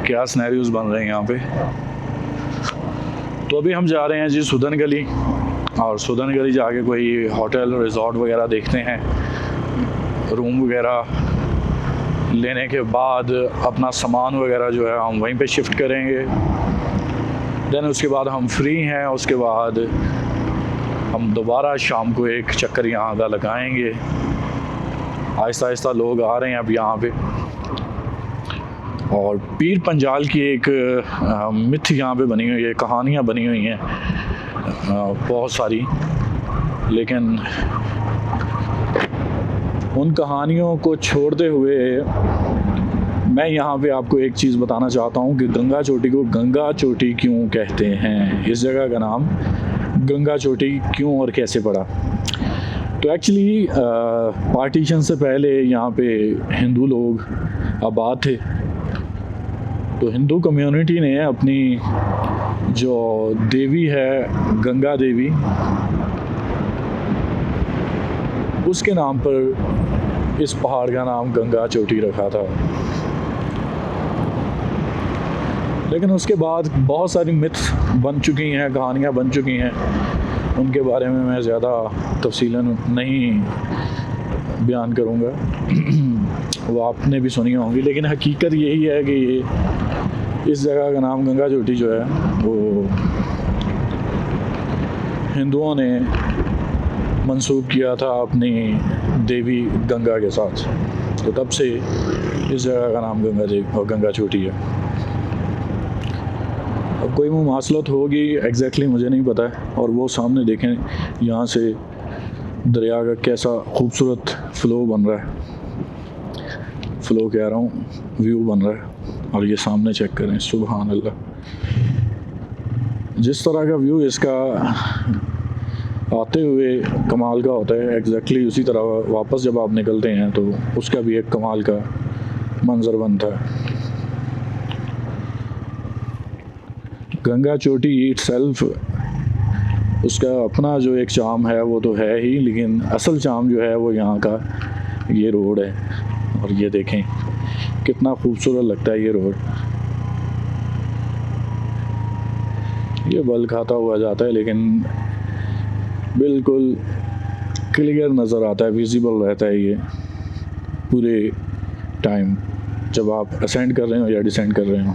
क्या सिनेरियोज बन रहे हैं यहाँ पे। तो अभी हम जा रहे हैं जी सुदन गली, और सुदन गली जाके कोई होटल रिजॉर्ट वगैरह देखते हैं। रूम वगैरह लेने के बाद अपना सामान वगैरह जो है हम वहीं पे शिफ्ट करेंगे। देन उसके बाद हम फ्री हैं, उसके बाद हम दोबारा शाम को एक चक्कर यहाँ का लगाएंगे। आहिस्ता आहिस्ता लोग आ रहे हैं अब यहाँ पे। और पीर पंजाल की एक मिथ यहाँ पे बनी हुई है, कहानियाँ बनी हुई हैं बहुत सारी, लेकिन उन कहानियों को छोड़ते हुए मैं यहाँ पे आपको एक चीज़ बताना चाहता हूँ कि गंगा चोटी को गंगा चोटी क्यों कहते हैं, इस जगह का नाम गंगा चोटी क्यों और कैसे पड़ा। तो एक्चुअली पार्टीशन से पहले यहाँ पे हिंदू लोग आबाद थे। तो हिंदू कम्युनिटी ने अपनी जो देवी है गंगा देवी, उसके नाम पर इस पहाड़ का नाम गंगा चोटी रखा था। लेकिन उसके बाद बहुत सारी मिथ बन चुकी हैं, कहानियाँ बन चुकी हैं, उनके बारे में मैं ज़्यादा तफसीलन नहीं बयान करूँगा, वो आपने भी सुनी होंगी। लेकिन हकीकत यही है कि ये इस जगह का नाम गंगा चोटी जो है वो हिंदुओं ने मंसूब किया था अपनी देवी गंगा के साथ। तो तब से इस जगह का नाम गंगा चोटी है। अब कोई मुमासलत होगी एग्जैक्टली मुझे नहीं पता है। और वो सामने देखें यहाँ से दरिया का कैसा खूबसूरत फ़्लो बन रहा है, फ़्लो कह रहा हूँ, व्यू बन रहा है। और ये सामने चेक करें, सुभान अल्लाह, जिस तरह का व्यू इसका आते हुए कमाल का होता है, एग्जैक्टली उसी तरह वापस जब आप निकलते हैं तो उसका भी एक कमाल का मंजर बनता है। गंगा चोटी इटसेल्फ उसका अपना जो एक चार्म है वो तो है ही, लेकिन असल चार्म जो है वो यहाँ का ये रोड है। और ये देखें कितना खूबसूरत लगता है ये रोड। ये बल खाता हुआ जाता है लेकिन बिल्कुल क्लियर नज़र आता है, विजिबल रहता है ये पूरे टाइम जब आप असेंड कर रहे हो या डिसेंड कर रहे हो।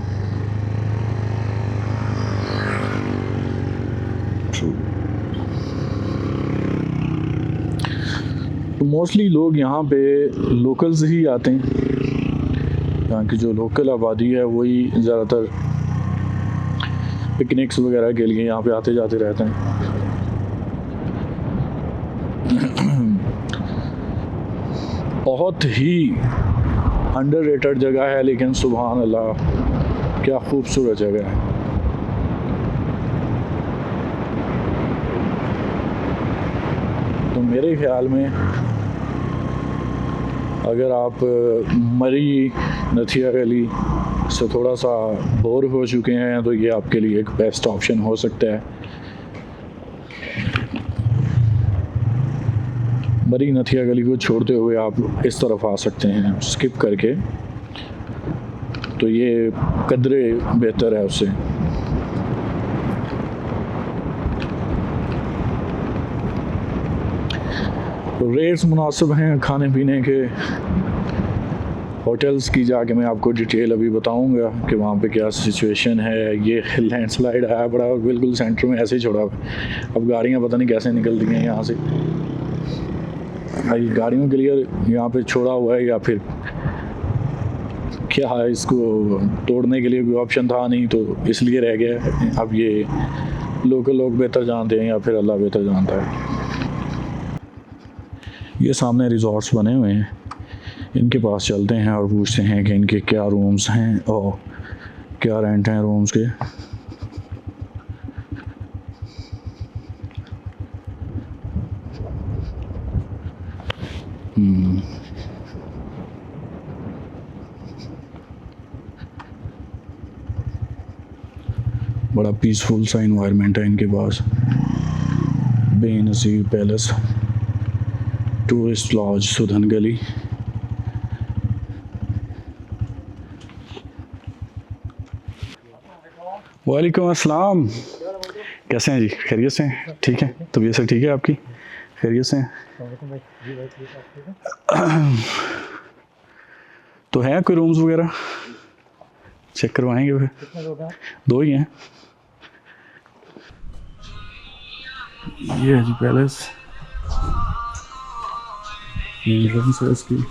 तो मोस्टली लोग यहाँ पे लोकल्स ही आते हैं, यहाँ की जो लोकल आबादी है वही ज़्यादातर पिकनिक्स वगैरह के लिए यहाँ पे आते जाते रहते हैं। बहुत ही अंडररेटेड जगह है, लेकिन सुभान अल्लाह क्या खूबसूरत जगह है। तो मेरे ख्याल में अगर आप मरी नथिया गली से थोड़ा सा बोर हो चुके हैं तो ये आपके लिए एक बेस्ट ऑप्शन हो सकता है। मरी नथिया गली को छोड़ते हुए आप इस तरफ आ सकते हैं स्किप करके, तो ये कदरे बेहतर है उससे। तो रेट्स मुनासिब हैं खाने पीने के। होटल्स की जाके मैं आपको डिटेल अभी बताऊंगा कि वहाँ पे क्या सिचुएशन है। ये लैंडस्लाइड आया पड़ा और बिल्कुल सेंटर में ऐसे ही छोड़ा। अब गाड़ियाँ पता नहीं कैसे निकलती हैं यहाँ से। गाड़ियों के लिए यहाँ पे छोड़ा हुआ है या फिर क्या है, इसको तोड़ने के लिए कोई ऑप्शन था नहीं तो इसलिए रह गया। अब ये लोकल लोग बेहतर जानते हैं या फिर अल्लाह बेहतर जानता है। ये सामने रिजॉर्ट्स बने हुए हैं, इनके पास चलते हैं और पूछते हैं कि इनके क्या रूम्स हैं और क्या रेंट हैं रूम्स के। बड़ा पीसफुल सा इन्वायरमेंट है इनके पास। Benazir palace, tourist lodge Sudhan Gali. वालेकुम अस्सलाम। कैसे हैं जी? खैरियत से हैं? ठीक है, तबीयत से ठीक है आपकी? खैरियत से हैं? तो हैं कोई रूम्स वगैरह? चेक करवाएंगे फिर। 2 ही हैं। ये है जी पैलेस, एंट्रेंस है इसकी।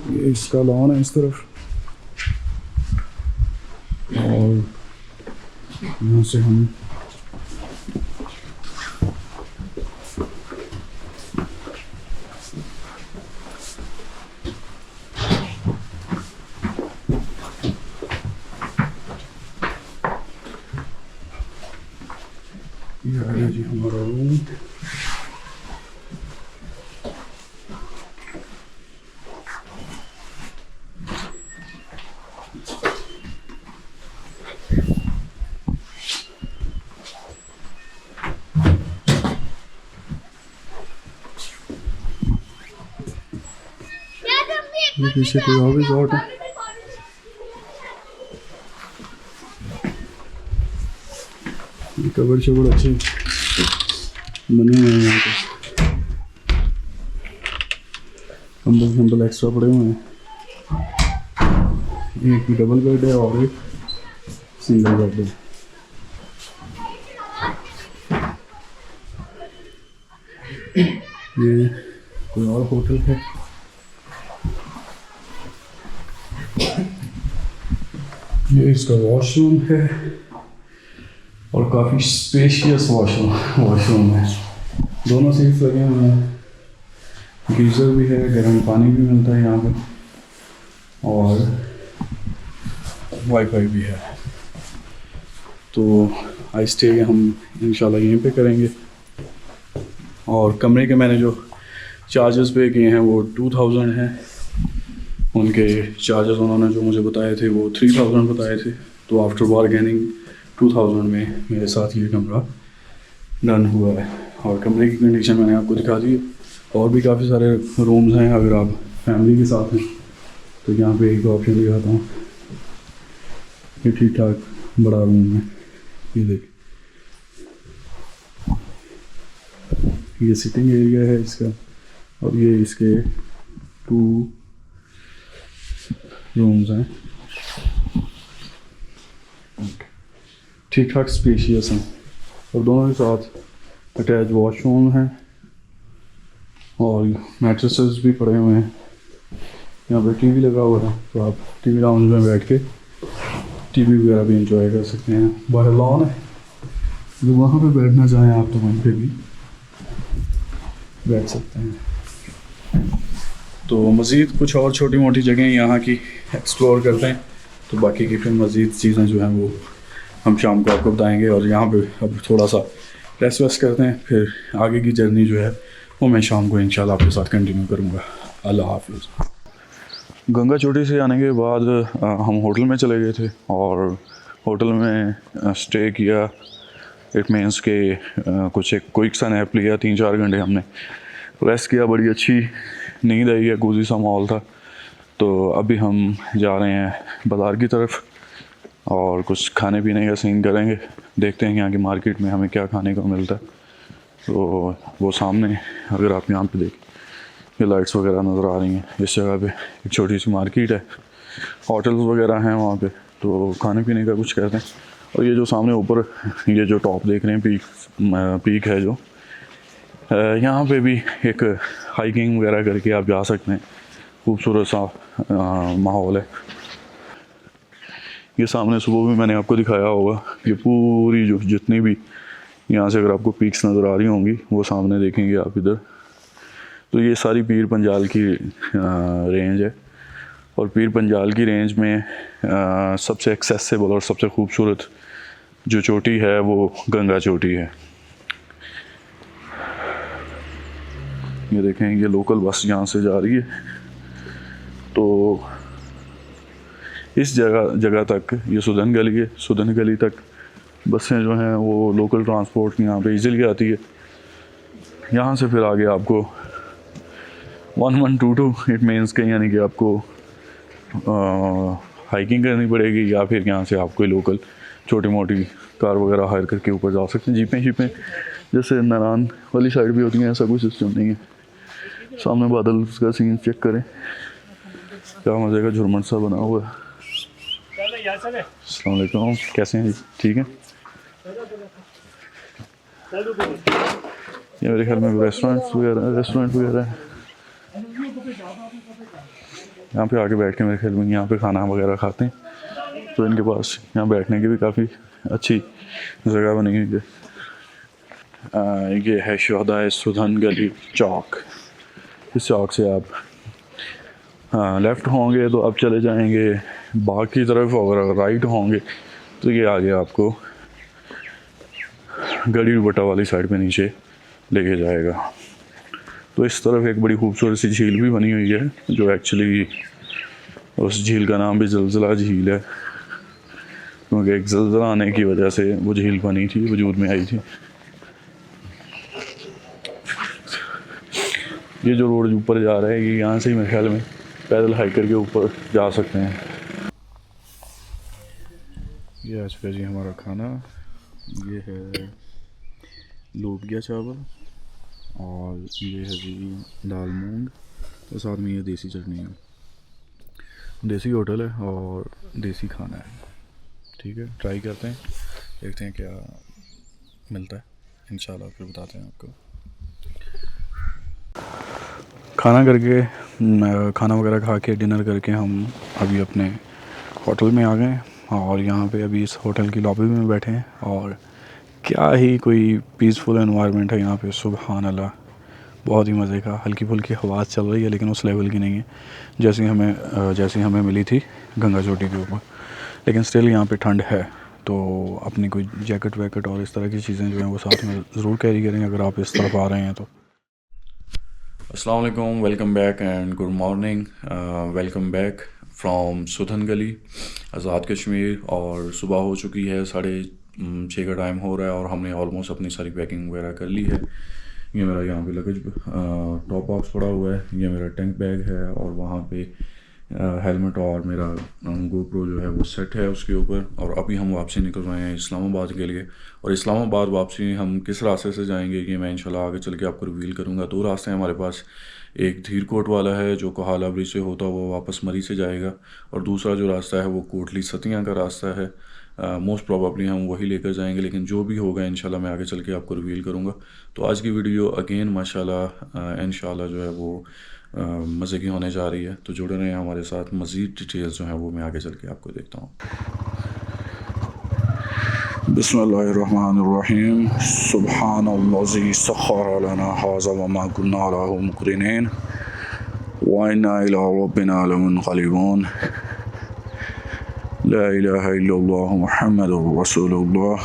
ये इसका लॉन है इस तरफ, और यहाँ से हम ये आ गया जी हमारा रूम। ये पीछे कोई और भी रिजॉर्ट है। कबर शबर अच्छे बने हुए हैं यहाँ पे, कंबल शंबल एक्स्ट्रा पड़े हुए हैं। एक डबल बेड है और एक सिंगल बेड है। ये कोई और होटल है। ये इसका वॉशरूम है और काफ़ी स्पेशियस वॉशरूम है। दोनों सीट्स लगे हुए हैं, गीज़र भी है, गर्म पानी भी मिलता है यहाँ पे, और वाईफाई भी है। तो आई स्टे हम इंशाल्लाह यहीं पे करेंगे। और कमरे के मैंने जो चार्जेस पे किए हैं वो 2000 हैं। उनके चार्जेस उन्होंने जो मुझे बताए थे वो 3000 बताए थे। तो आफ्टर बारगेनिंग 2000 में मेरे साथ ये कमरा डन हुआ है। और कमरे की कंडीशन मैंने आपको दिखा दी है। और भी काफ़ी सारे रूम्स हैं, अगर आप फैमिली के साथ हैं तो यहाँ पे एक ऑप्शन दिखाता हूँ। ये ठीक ठाक बड़ा रूम है, ये देख, ये सिटिंग एरिया है इसका, और ये इसके 2 रूम्स हैं, ठीक ठाक स्पेशियस हैं, और दोनों के साथ अटैच वॉशरूम है और मैट्रेसेस भी पड़े हुए हैं। यहाँ पे टीवी लगा हुआ है, तो आप टीवी लाउंज में बैठ के टीवी वगैरह भी इंजॉय कर सकते हैं। बाहर लॉन है, तो वहाँ पे बैठना चाहें आप तो वहीं पे भी बैठ सकते हैं। तो मज़ीद कुछ और छोटी मोटी जगह यहाँ की एक्सप्लोर करते हैं। तो बाकी की फिर मज़ीद चीज़ें जो हैं वो हम शाम को आपको बताएंगे। और यहाँ पे अब थोड़ा सा रेस्ट वेस्ट करते हैं, फिर आगे की जर्नी जो है वो मैं शाम को इंशाल्लाह आपके साथ कंटिन्यू करूँगा। अल्लाह हाफिज़। गंगा चोटी से आने के बाद हम होटल में चले गए थे और होटल में स्टे किया। इट मीन्स के कुछ एक क्विक सा नैप लिया, 3-4 घंटे हमने रेस्ट किया। बड़ी अच्छी नींद आई है, कोजी सा माहौल था। तो अभी हम जा रहे हैं बाज़ार की तरफ और कुछ खाने पीने का सीन करेंगे। देखते हैं यहाँ की मार्केट में हमें क्या खाने को मिलता है। तो वो सामने अगर आप यहाँ पे देखें, ये लाइट्स वगैरह नज़र आ रही हैं। इस जगह पे एक छोटी सी मार्केट है, होटल्स वगैरह हैं वहाँ पे, तो खाने पीने का कुछ करते हैं। और ये जो सामने ऊपर ये जो टॉप देख रहे हैं, पीक है जो, यहाँ पे भी एक हाइकिंग वगैरह करके आप जा सकते हैं। खूबसूरत सा माहौल है। ये सामने सुबह भी मैंने आपको दिखाया होगा, ये पूरी जो जितनी भी यहाँ से अगर आपको पीक्स नज़र आ रही होंगी वो सामने देखेंगे आप इधर, तो ये सारी पीर पंजाल की रेंज है। और पीर पंजाल की रेंज में सबसे एक्सेसिबल और सबसे खूबसूरत जो चोटी है वो गंगा चोटी है। ये देखें, ये लोकल बस यहाँ से जा रही है। तो इस जगह तक ये सुदन गली है, सुदन गली तक बसें जो हैं वो लोकल ट्रांसपोर्ट यहाँ पे इजीली आती है। यहाँ से फिर आगे आपको 1122 इट मीन्स के यानी कि आपको हाइकिंग करनी पड़ेगी, या फिर यहाँ से आप कोई लोकल छोटी मोटी कार वगैरह हायर करके ऊपर जा सकते हैं। जीपें जैसे नारान वाली साइड भी होती हैं, ऐसा कोई सिस्टम नहीं है। सामने बादल का सीन चेक करें, क्या मज़े का झुरमट सा बना हुआ है। अस्सलाम वालेकुम, कैसे हैं जी? ठीक है। ये मेरे ख्याल में रेस्टोरेंट वगैरह है। यहाँ पे आके बैठ के मेरे ख्याल में यहाँ पे खाना वगैरह खाते हैं, तो इनके पास यहाँ बैठने की भी काफ़ी अच्छी जगह बनी हुई है। ये है शोहदाए सुधन गली चौक। इस चौक से आप लेफ़्ट होंगे तो आप चले जाएंगे बाग की तरफ, और अगर राइट होंगे तो ये आगे आपको गड़ी बटा वाली साइड पे नीचे लेके जाएगा। तो इस तरफ एक बड़ी खूबसूरत सी झील भी बनी हुई है, जो एक्चुअली उस झील का नाम भी ज़लज़ला झील है, क्योंकि एक ज़लज़ला आने की वजह से वो झील बनी थी, वजूद में आई थी। ये जो रोड ऊपर जा रहा है, ये यहाँ से ही मेरे ख्याल में पैदल हाइक करके ऊपर जा सकते हैं। ये आज का जी हमारा खाना, ये है लोबिया चावल, और ये है जी दाल मूंग, और साथ में ये देसी चटनी है। देसी होटल है और देसी खाना है। ठीक है, ट्राई करते हैं, देखते हैं क्या मिलता है, इंशाल्लाह फिर बताते हैं आपको। खाना वगैरह खा के डिनर करके हम अभी अपने होटल में आ गए, और यहाँ पे अभी इस होटल की लॉबी में बैठे हैं, और क्या ही कोई पीसफुल एनवायरनमेंट है यहाँ पे, सुभान अल्लाह। बहुत ही मज़े का, हल्की फुल्की हवा चल रही है, लेकिन उस लेवल की नहीं है जैसी हमें मिली थी गंगा चोटी के ऊपर, लेकिन स्टिल यहाँ पे ठंड है। तो अपनी कोई जैकेट वैकेट और इस तरह की चीज़ें जो हैं वो साथ में ज़रूर कैरी करें अगर आप इस तरफ आ रहे हैं तो। अस्सलाम वालेकुम, welcome back and good morning. Welcome back from Sudhan गली, आज़ाद कश्मीर। और सुबह हो चुकी है, 6:30 का टाइम हो रहा है, और हमने ऑलमोस्ट अपनी सारी पैकिंग वगैरह कर ली है। ये मेरा यहाँ पे लगेज टॉप बॉक्स पड़ा हुआ है, ये मेरा टैंक बैग है, और वहाँ पे हेलमेट और मेरा गोप्रो जो है वो सेट है उसके ऊपर। और अभी हम वापसी निकल रहे हैं इस्लामाबाद के लिए, और इस्लामाबाद वापसी हम किस रास्ते से जाएंगे ये मैं इंशाल्लाह आगे चल के आपको रिवील करूँगा। 2 रास्ते हैं हमारे पास, एक धीरकोट वाला है जो कोहाला ब्रिज से होता हुआ वापस मरी से जाएगा, और दूसरा जो रास्ता है वो कोटली सतियाँ का रास्ता है। मोस्ट प्रॉबेबली हम वही लेकर जाएंगे, लेकिन जो भी होगा इंशाल्लाह मैं आगे चल के आपको रिवील करूँगा। तो आज की वीडियो अगेन माशाल्लाह इंशाल्लाह जो है वो मज़े की होने जा रही है, तो जुड़े रहें हमारे साथ। मज़ीद डिटेल्स जो हैं वो मैं आगे चल के आपको देखता हूँ। बिस्मिल्लाहिर्रहमानिर्रहीम, सुब्हानल्लाज़ी सख़्ख़र लना हाज़ा व मा कुन्ना लहू मुक़रिनीन व इन्ना इला रब्बिना लमुनक़लिबून, ला इलाहा इल्लल्लाह मुहम्मदुर रसूलुल्लाह।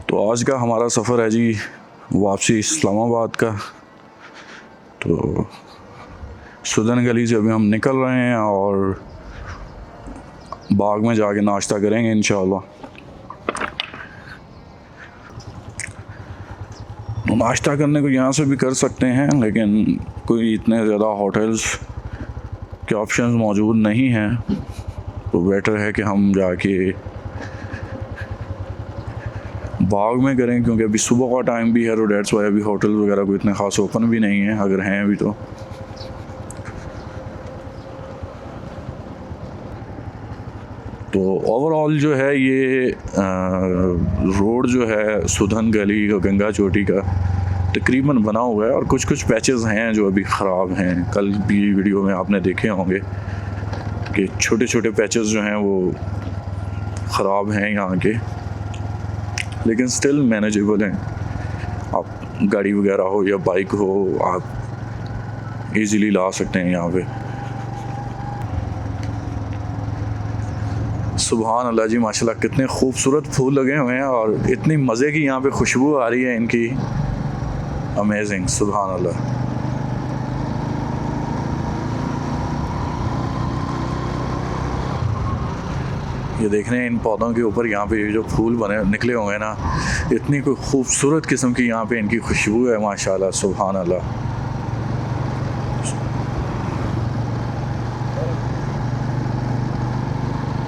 तो आज का हमारा सफ़र है जी वापसी इस्लामाबाद का। तो सुधन गली से अभी हम निकल रहे हैं, और बाग में जाके नाश्ता करेंगे इंशाल्लाह। नाश्ता करने को यहाँ से भी कर सकते हैं, लेकिन कोई इतने ज़्यादा होटल्स के ऑप्शंस मौजूद नहीं हैं, तो बेटर है कि हम जाके बाग में करें, क्योंकि अभी सुबह का टाइम भी है, तो डेट्स वाई अभी होटल वगैरह को इतने ख़ास ओपन भी नहीं है, अगर हैं अभी तो ओवरऑल जो है ये रोड जो है सुधन गली और गंगा चोटी का तकरीबन बना हुआ है, और कुछ कुछ पैचेस हैं जो अभी ख़राब हैं। कल भी वीडियो में आपने देखे होंगे कि छोटे छोटे पैचेस जो हैं वो ख़राब हैं यहाँ के, लेकिन स्टिल मैनेजेबल हैं। आप गाड़ी वगैरह हो या बाइक हो, आप इजीली ला सकते हैं यहाँ पे। सुभान अल्लाह जी, माशाल्लाह कितने खूबसूरत फूल लगे हुए हैं, और इतनी मज़े की यहाँ पे खुशबू आ रही है इनकी, अमेजिंग, सुभान अल्लाह। ये देख रहे हैं इन पौधों के ऊपर यहाँ पे जो फूल बने निकले हुए हैं ना, इतनी कोई खूबसूरत किस्म की यहाँ पे इनकी खुशबू है, माशाल्लाह सुभान अल्लाह।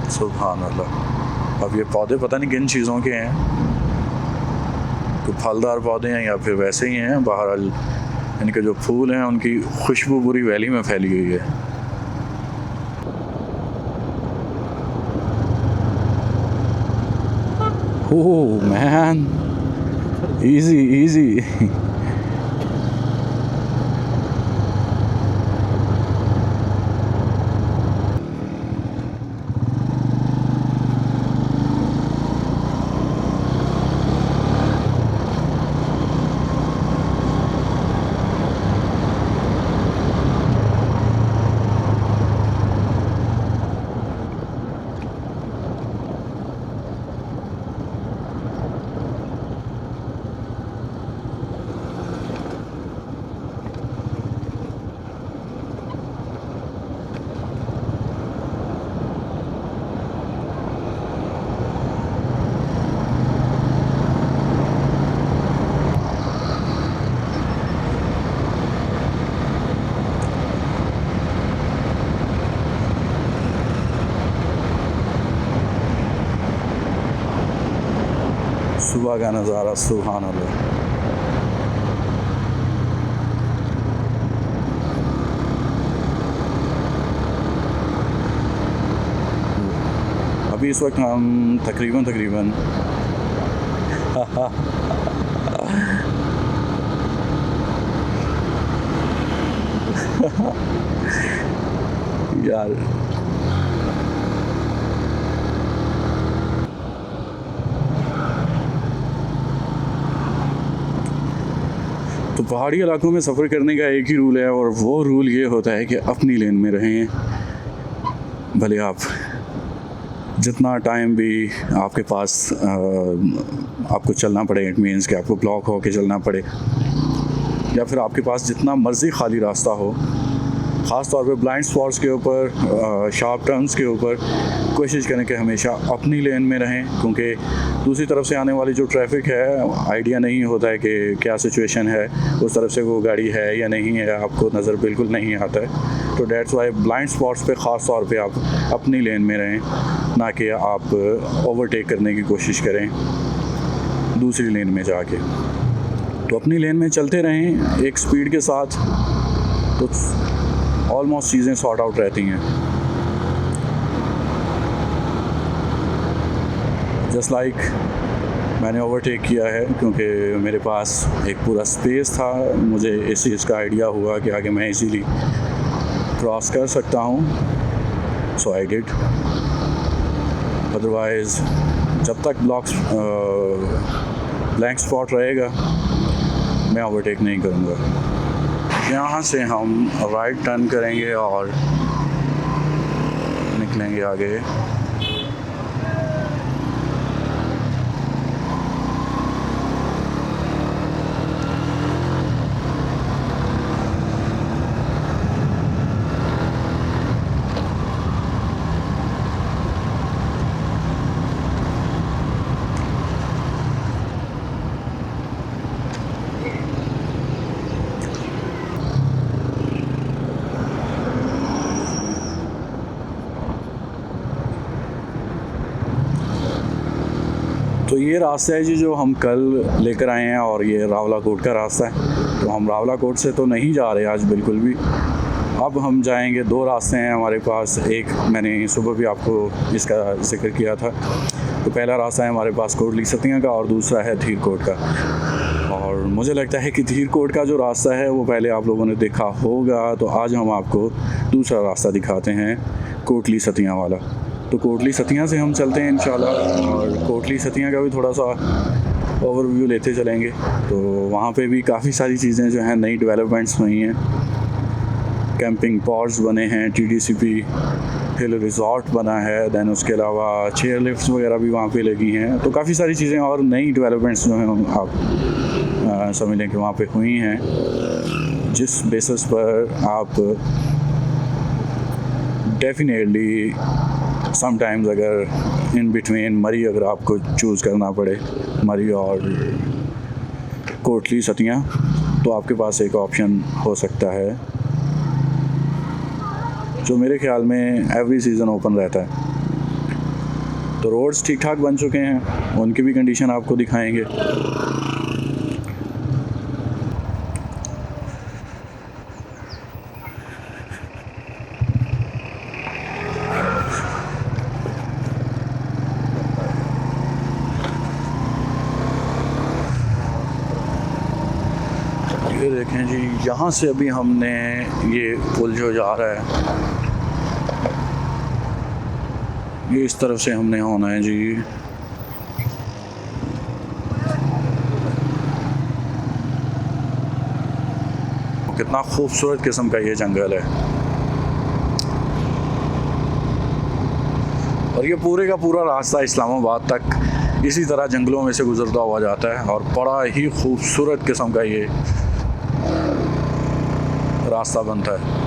सुभान अल्लाह। अब ये पौधे पता नहीं किन चीज़ों के हैं, कोई फलदार पौधे हैं या फिर वैसे ही हैं। बहरहाल इनके जो फूल हैं उनकी खुशबू पूरी वैली में फैली हुई है। Oh man, easy easy. सुबह का नज़ारा सुभान अल्लाह। अभी इस वक्त हम तकरीबन यार तो पहाड़ी इलाकों में सफ़र करने का एक ही रूल है, और वो रूल ये होता है कि अपनी लेन में रहें। भले आप जितना टाइम भी आपके पास आपको चलना पड़े, इट मीन्स कि आपको ब्लॉक होके चलना पड़े, या फिर आपके पास जितना मर्ज़ी खाली रास्ता हो, ख़ास तौर पे ब्लाइंड स्पॉट्स के ऊपर, शार्प टर्न्स के ऊपर कोशिश करें कि हमेशा अपनी लेन में रहें, क्योंकि दूसरी तरफ से आने वाली जो ट्रैफिक है आइडिया नहीं होता है कि क्या सिचुएशन है, उस तरफ से वो गाड़ी है या नहीं है, आपको नज़र बिल्कुल नहीं आता है। तो डेट्स वाई ब्लाइंड स्पॉट्स पे ख़ास तौर पे आप अपनी लेन में रहें, ना कि आप ओवरटेक करने की कोशिश करें दूसरी लेन में जाके। तो अपनी लेन में चलते रहें एक स्पीड के साथ, तो ऑलमोस्ट चीज़ें सॉर्ट आउट रहती हैं। जस्ट लाइक मैंने ओवरटेक किया है क्योंकि मेरे पास एक पूरा स्पेस था, मुझे इस चीज़ का आइडिया हुआ कि आगे मैं इजीली क्रॉस कर सकता हूँ, सो आई डिड। अदरवाइज़ जब तक ब्लैंक स्पॉट रहेगा मैं ओवरटेक नहीं करूँगा। यहाँ से हम राइट टर्न करेंगे और निकलेंगे आगे। तो ये रास्ता है जी जो हम कल लेकर आए हैं, और ये रावलाकोट का रास्ता है। तो हम रावलाकोट से तो नहीं जा रहे आज बिल्कुल भी। अब हम जाएंगे, दो रास्ते हैं हमारे पास। एक मैंने सुबह भी आपको इसका जिक्र किया था। तो पहला रास्ता है हमारे पास कोटली सतियाँ का, और दूसरा है धीरकोट का। और मुझे लगता है कि धीरकोट का जो रास्ता है वो पहले आप लोगों ने देखा होगा, तो आज हम आपको दूसरा रास्ता दिखाते हैं, कोटली सतियाँ वाला। तो कोटली सतियाँ से हम चलते हैं इंशाल्लाह, और कोटली सतियाँ का भी थोड़ा सा ओवरव्यू लेते चलेंगे। तो वहाँ पे भी काफ़ी सारी चीज़ें जो हैं नई डेवलपमेंट्स हुई हैं। कैंपिंग पॉड्स बने हैं, TDCP हिल रिज़ॉर्ट बना है, दैन उसके अलावा चेयर लिफ्ट्स वगैरह भी वहाँ पे लगी हैं। तो काफ़ी सारी चीज़ें और नई डेवलपमेंट्स जो हैं आप समझ लें कि वहाँ पे हुई हैं, जिस बेसिस पर आप डेफिनेटली समटाइम्स अगर इन बिटवीन मरी अगर आपको चूज़ करना पड़े, मरी और कोटली सतियाँ, तो आपके पास एक ऑप्शन हो सकता है जो मेरे ख्याल में एवरी सीज़न ओपन रहता है। तो रोड्स ठीक ठाक बन चुके हैं, उनकी भी कंडीशन आपको दिखाएंगे। ये देखें जी, यहाँ से अभी हमने ये पुल जो जा रहा है ये इस तरफ से हमने होना है जी। कितना खूबसूरत किस्म का ये जंगल है और ये पूरे का पूरा रास्ता इस्लामाबाद तक इसी तरह जंगलों में से गुजरता हुआ जाता है और बड़ा ही खूबसूरत किस्म का ये रास्ता बनता है।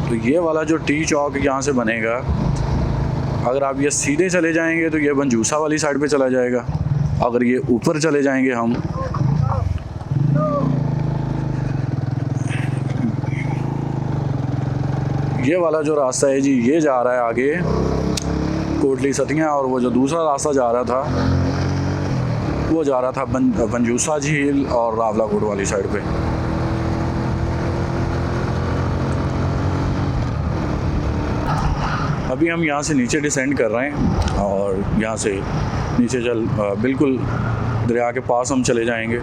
तो ये वाला जो टी चौक यहाँ से बनेगा, अगर आप ये सीधे चले जाएंगे तो ये बनजूसा वाली साइड पे चला जाएगा। अगर ये ऊपर चले जाएंगे हम, ये वाला जो रास्ता है जी ये जा रहा है आगे कोटली सतियाँ, और वो जो दूसरा रास्ता जा रहा था वो जा रहा था बनजूसा झील और रावलाकोट वाली साइड पे। अभी हम यहाँ से नीचे डिसेंड कर रहे हैं और यहाँ से नीचे बिल्कुल दरिया के पास हम चले जाएंगे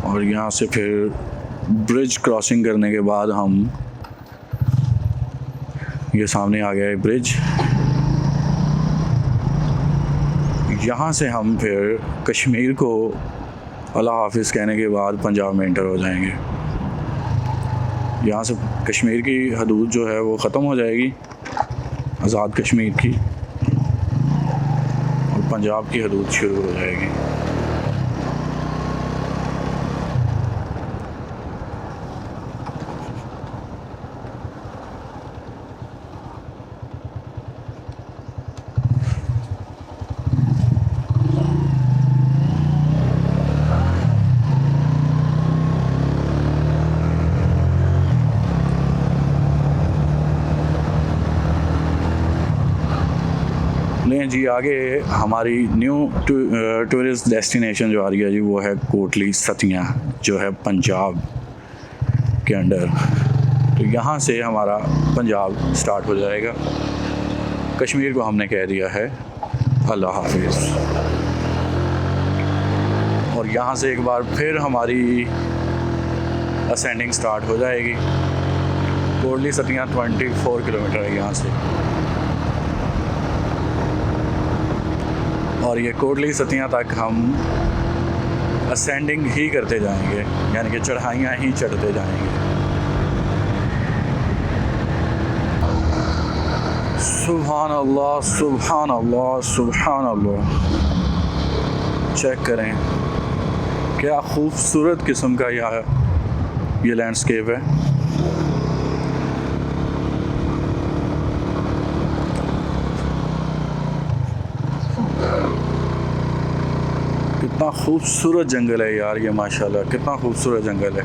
और यहाँ से फिर ब्रिज क्रॉसिंग करने के बाद हम, ये सामने आ गया है ब्रिज, यहाँ से हम फिर कश्मीर को अल्लाह हाफिज़ कहने के बाद पंजाब में एंटर हो जाएंगे। यहाँ से कश्मीर की हदूद जो है वो ख़त्म हो जाएगी, आज़ाद कश्मीर की, और पंजाब की हदूद शुरू हो जाएगी। लें जी, आगे हमारी न्यू टूरिस्ट डेस्टिनेशन जो आ रही है जी वो है कोटली सतियाँ, जो है पंजाब के अंडर। तो यहाँ से हमारा पंजाब स्टार्ट हो जाएगा। कश्मीर को हमने कह दिया है अल्लाह हाफिज़, और यहाँ से एक बार फिर हमारी असेंडिंग स्टार्ट हो जाएगी। कोटली सतियाँ 24 किलोमीटर है यहाँ से, और ये कोटली सतियाँ तक हम असेंडिंग ही करते जाएंगे, यानी कि चढ़ाइयाँ ही चढ़ते जाएंगे। सुभान अल्लाह, सुभान अल्लाह, सुभान अल्लाह। चेक करें क्या खूबसूरत किस्म का ये लैंडस्केप है। कितना खूबसूरत जंगल है यार ये, माशाल्लाह कितना खूबसूरत जंगल है।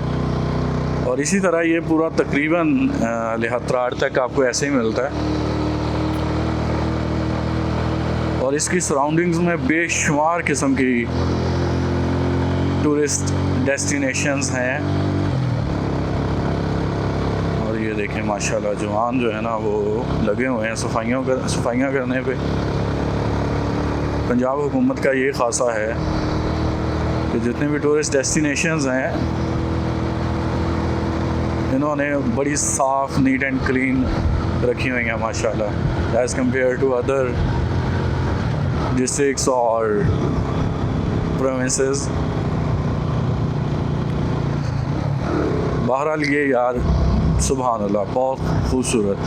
और इसी तरह ये पूरा तकरीबन लिहात्राड़ तक आपको ऐसे ही मिलता है, और इसकी सराउंडिंग्स में बेशुमार किस्म की टूरिस्ट डेस्टिनेशंस हैं। और ये देखें माशाल्लाह जवान जो है ना वो लगे हुए हैं सफाइयाँ करने पे। पंजाब हुकूमत का ये खासा है कि जितने भी टूरिस्ट डेस्टिनेशंस हैं इन्होंने बड़ी साफ़ नीट एंड क्लीन रखी हुई हैं माशाल्लाह as compare to other districts और प्रोविंसेस। बहरहाल ये यार सुभान अल्लाह बहुत खूबसूरत।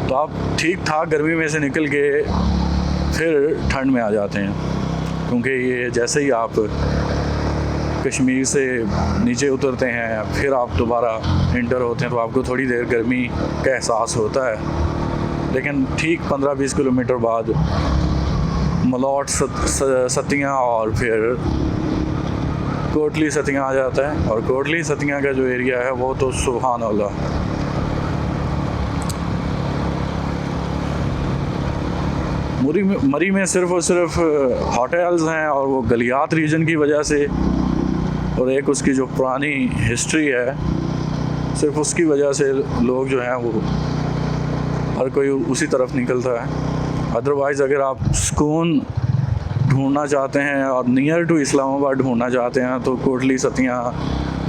तो आप ठीक ठाक गर्मी में से निकल के फिर ठंड में आ जाते हैं, क्योंकि ये जैसे ही आप कश्मीर से नीचे उतरते हैं फिर आप दोबारा इंटर होते हैं तो आपको थोड़ी देर गर्मी का एहसास होता है, लेकिन ठीक 15-20 किलोमीटर बाद मलौट सतियाँ और फिर कोटली सतियाँ आ जाता है। और कोटली सतियाँ का जो एरिया है वो तो सुभान अल्लाह, मरी में सिर्फ और सिर्फ होटल्स हैं और वो गलियात रीजन की वजह से, और एक उसकी जो पुरानी हिस्ट्री है सिर्फ उसकी वजह से लोग जो हैं वो हर कोई उसी तरफ निकलता है। अदरवाइज़ अगर आप सुकून ढूंढना चाहते हैं और नियर टू इस्लामाबाद ढूंढना चाहते हैं तो Kotli Sattian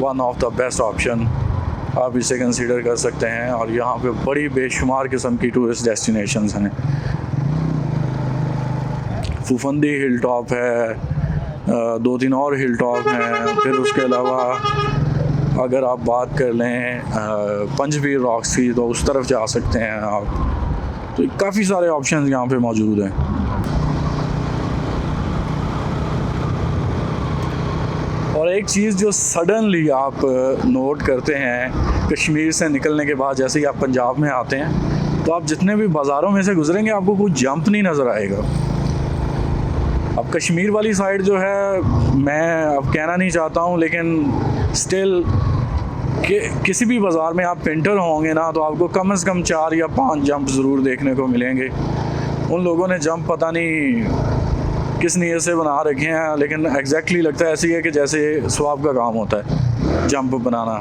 one of the best option आप इसे कंसीडर कर सकते हैं। और यहाँ पे बड़ी बेशुमार किस्म की टूरिस्ट डेस्टिनेशंस हैं। फुफंदी हिल टॉप है, 2-3 और हिल टॉप हैं। फिर उसके अलावा अगर आप बात कर लें पंजवीर रॉक्स की तो उस तरफ जा सकते हैं आप। तो काफ़ी सारे ऑप्शंस यहाँ पे मौजूद हैं। और एक चीज़ जो सडनली आप नोट करते हैं कश्मीर से निकलने के बाद, जैसे ही आप पंजाब में आते हैं तो आप जितने भी बाज़ारों में से गुजरेंगे आपको कोई जंप नहीं नज़र आएगा। अब कश्मीर वाली साइड जो है, मैं अब कहना नहीं चाहता हूँ, लेकिन स्टिल किसी भी बाज़ार में आप एंटर होंगे ना तो आपको कम से कम 4 या 5 जंप ज़रूर देखने को मिलेंगे। उन लोगों ने जंप पता नहीं किस नीयत से बना रखे हैं, लेकिन एग्जैक्टली लगता है ऐसी है कि जैसे स्वाब का काम होता है जंप बनाना।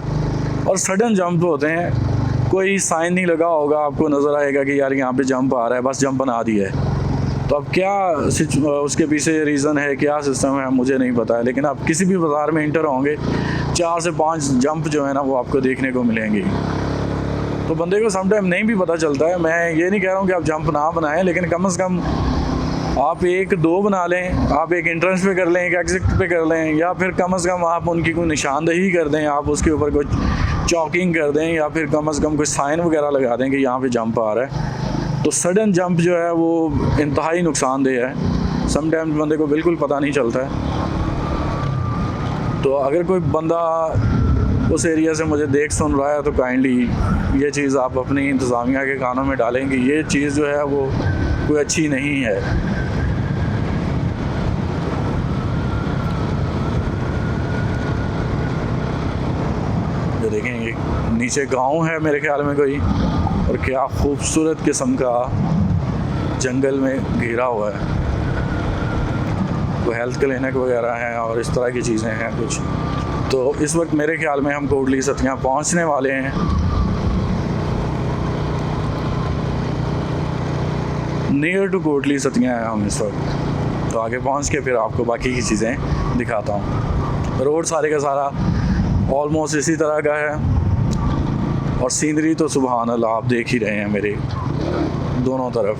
और सडन जंप होते हैं, कोई साइन नहीं लगा होगा, आपको नज़र आएगा कि यार यहाँ पे जंप आ रहा है, बस जंप बना दिया है। तो अब क्या उसके पीछे रीज़न है, क्या सिस्टम है, मुझे नहीं पता है, लेकिन आप किसी भी बाज़ार में इंटर होंगे 4 से 5 जंप जो है ना वो आपको देखने को मिलेंगे। तो बंदे को समटाइम नहीं भी पता चलता है। मैं ये नहीं कह रहा हूँ कि आप जंप ना बनाएं, लेकिन कम से कम आप 1-2 बना लें, आप एक एंट्रेंस पे कर लें, एक एग्जिट पे कर लें, या फिर कम से कम आप उनकी कोई निशानदही कर दें, आप उसके ऊपर कोई चॉकिंग कर दें, या फिर कम से कम कोई साइन वगैरह लगा दें कि यहाँ पे जंप आ रहा है। तो सडन जंप जो है वो इंतहाई नुकसानदेह है, समटाइम्स बंदे को बिल्कुल पता नहीं चलता है। तो अगर कोई बंदा उस एरिया से मुझे देख सुन रहा है तो काइंडली ये चीज़ आप अपनी इंतज़ामिया के कानों में डालें कि ये चीज़ जो है वो कोई अच्छी नहीं है। ये देखें, ये नीचे गांव है मेरे ख्याल में कोई, और क्या खूबसूरत किस्म का जंगल में घिरा हुआ है। वो हेल्थ क्लिनिक वगैरह हैं और इस तरह की चीज़ें हैं कुछ। तो इस वक्त मेरे ख्याल में हम कोटली सतियाँ पहुंचने वाले हैं। नियर टू कोटली सतियाँ हैं हम इस वक्त। तो आगे पहुंच के फिर आपको बाकी की चीज़ें दिखाता हूँ। रोड सारे का सारा ऑलमोस्ट इसी तरह का है, और सीनरी तो सुभान अल्लाह आप देख ही रहे हैं मेरे दोनों तरफ।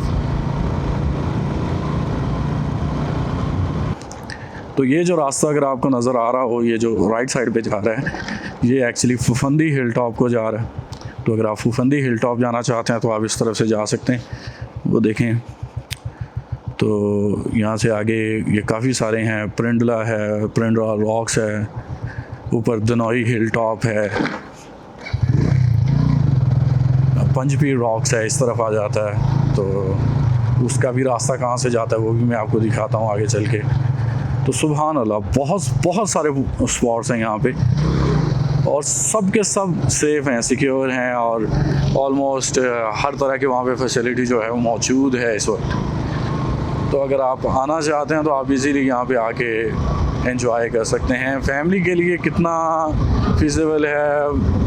तो ये जो रास्ता अगर आपको नज़र आ रहा हो, ये जो राइट साइड पे जा रहा है, ये एक्चुअली फुफंदी हिल टॉप को जा रहा है। तो अगर आप फुफंदी हिल टॉप जाना चाहते हैं तो आप इस तरफ से जा सकते हैं। वो देखें, तो यहाँ से आगे ये काफ़ी सारे हैं, परिंडला है, परिंडला रॉक्स है, ऊपर दनोई हिल टॉप है, पंजपीर रॉक्स है, इस तरफ आ जाता है। तो उसका भी रास्ता कहाँ से जाता है वो भी मैं आपको दिखाता हूँ आगे चल के। तो सुभान अल्लाह बहुत सारे स्पॉट्स हैं यहाँ पे, और सब के सब सेफ़ हैं, सिक्योर हैं, और ऑलमोस्ट हर तरह के वहाँ पे फैसिलिटी जो है वो मौजूद है इस वक्त। तो अगर आप आना चाहते हैं तो आप इजीली यहाँ पे आके एंजॉय कर सकते हैं। फैमिली के लिए कितना फिजिबल है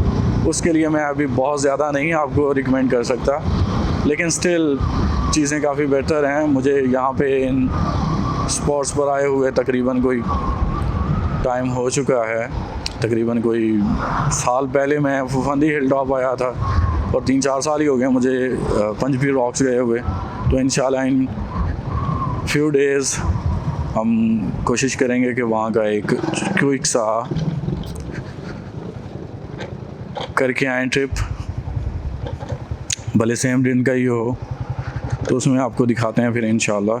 उसके लिए मैं अभी बहुत ज़्यादा नहीं आपको रिकमेंड कर सकता, लेकिन स्टिल चीज़ें काफ़ी बेहतर हैं। मुझे यहाँ पे इन स्पॉट्स पर आए हुए तकरीबन कोई टाइम हो चुका है, तकरीबन कोई साल पहले मैं फुफंदी हिल टॉप आया था, और 3-4 साल ही हो गए मुझे पंजपीर रॉक्स गए हुए। तो इंशाल्लाह इन फ्यू डेज़ हम कोशिश करेंगे कि वहाँ का एक क्विक सा करके आएँ ट्रिप, भले सेम दिन का ही हो, तो उसमें आपको दिखाते हैं फिर इंशाल्लाह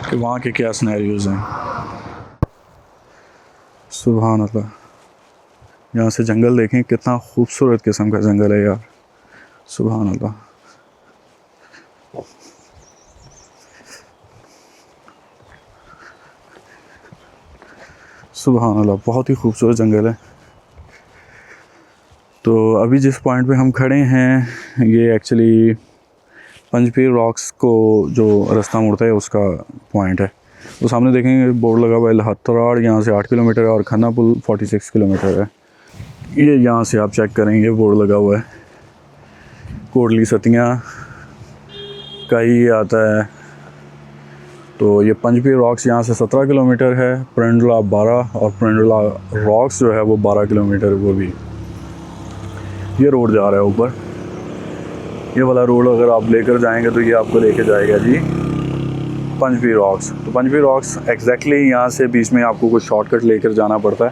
कि वहाँ के क्या सिनेरियोज़ हैं। सुभान अल्लाह, यहाँ से जंगल देखें, कितना खूबसूरत किस्म का जंगल है यार, सुभान अल्लाह। सुभान अल्लाह, बहुत ही खूबसूरत जंगल है। तो अभी जिस पॉइंट पे हम खड़े हैं ये एक्चुअली पंजपीर रॉक्स को जो रास्ता मुड़ता है उसका पॉइंट है। तो सामने देखेंगे बोर्ड लगा हुआ है लहतराड़, यहाँ से 8 किलोमीटर है, और खन्ना पुल 46 किलोमीटर है। ये यहाँ से आप चेक करेंगे बोर्ड लगा हुआ है, कोटली सतियाँ का ही आता है। तो ये पंजपीर रॉक्स यहाँ से 17 किलोमीटर है, परंडला 12, और परंडला रॉक्स जो है वो 12 किलोमीटर। वो भी ये रोड जा रहा है ऊपर, ये वाला रोड अगर आप लेकर जाएंगे तो ये आपको लेके जाएगा जी पंजपीर रॉक्स। तो पंजपीर रॉक्स एग्जैक्टली यहाँ से बीच में आपको कुछ शॉर्टकट लेकर जाना पड़ता है।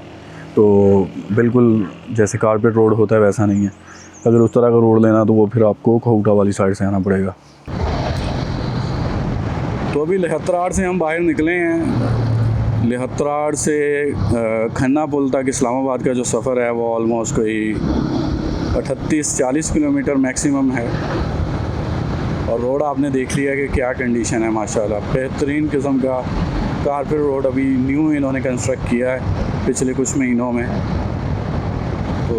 तो बिल्कुल जैसे कारपेट रोड होता है वैसा नहीं है। अगर उस तरह का रोड लेना तो वो फिर आपको खोखटा वाली साइड से आना पड़ेगा। तो अभी लहतराड़ से हम बाहर निकले हैं। लहतराड़ से खन्ना पुल तक इस्लामाबाद का जो सफ़र है वो ऑलमोस्ट कोई 38-40 किलोमीटर मैक्सिमम है। और रोड आपने देख लिया कि क्या कंडीशन है, माशाल्लाह बेहतरीन किस्म का कारपेट रोड अभी न्यू इन्होंने कंस्ट्रक्ट किया है पिछले कुछ महीनों में। तो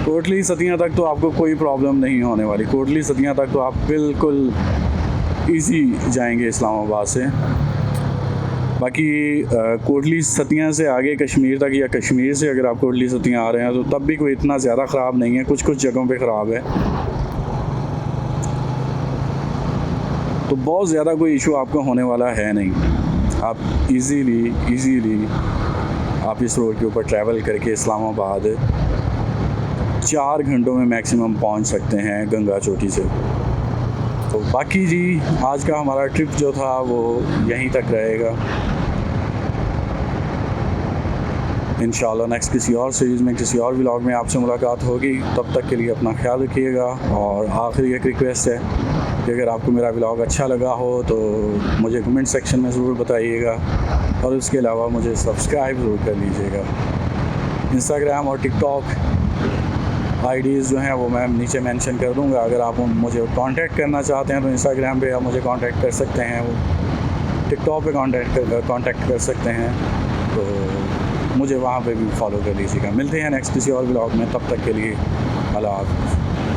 कोटली सतियाँ तक तो आपको कोई प्रॉब्लम नहीं होने वाली। कोटली सतियाँ तक तो आप बिल्कुल ईज़ी जाएंगे इस्लामाबाद से। बाकी कोटली सतियाँ से आगे कश्मीर तक, या कश्मीर से अगर आप कोटली सतियाँ आ रहे हैं तो तब भी कोई इतना ज़्यादा ख़राब नहीं है, कुछ कुछ जगहों पे ख़राब है। तो बहुत ज़्यादा कोई इशू आपको होने वाला है नहीं। आप इजीली आप इस रोड के ऊपर ट्रैवल करके इस्लामाबाद 4 घंटों में मैक्सिमम पहुंच सकते हैं गंगा चोटी से। तो बाकी जी आज का हमारा ट्रिप जो था वो यहीं तक रहेगा। इंशाल्लाह नेक्स्ट किसी और सीरीज़ में, किसी और व्लॉग में आपसे मुलाकात होगी। तब तक के लिए अपना ख्याल रखिएगा। और आखिरी एक रिक्वेस्ट है कि अगर आपको मेरा व्लॉग अच्छा लगा हो तो मुझे कमेंट सेक्शन में ज़रूर बताइएगा, और उसके अलावा मुझे सब्सक्राइब ज़रूर कर लीजिएगा। इंस्टाग्राम और टिकटॉक आईडीज़ जो हैं वो मैं नीचे मेंशन कर दूंगा। अगर आप मुझे कांटेक्ट करना चाहते हैं तो इंस्टाग्राम पे आप मुझे कांटेक्ट कर सकते हैं, टिकटॉक पे कांटेक्ट कर सकते हैं। तो मुझे वहाँ पे भी फॉलो कर लीजिएगा। मिलते हैं नेक्स्ट किसी और व्लॉग में, तब तक के लिए अल्लाह हाफ़िज़।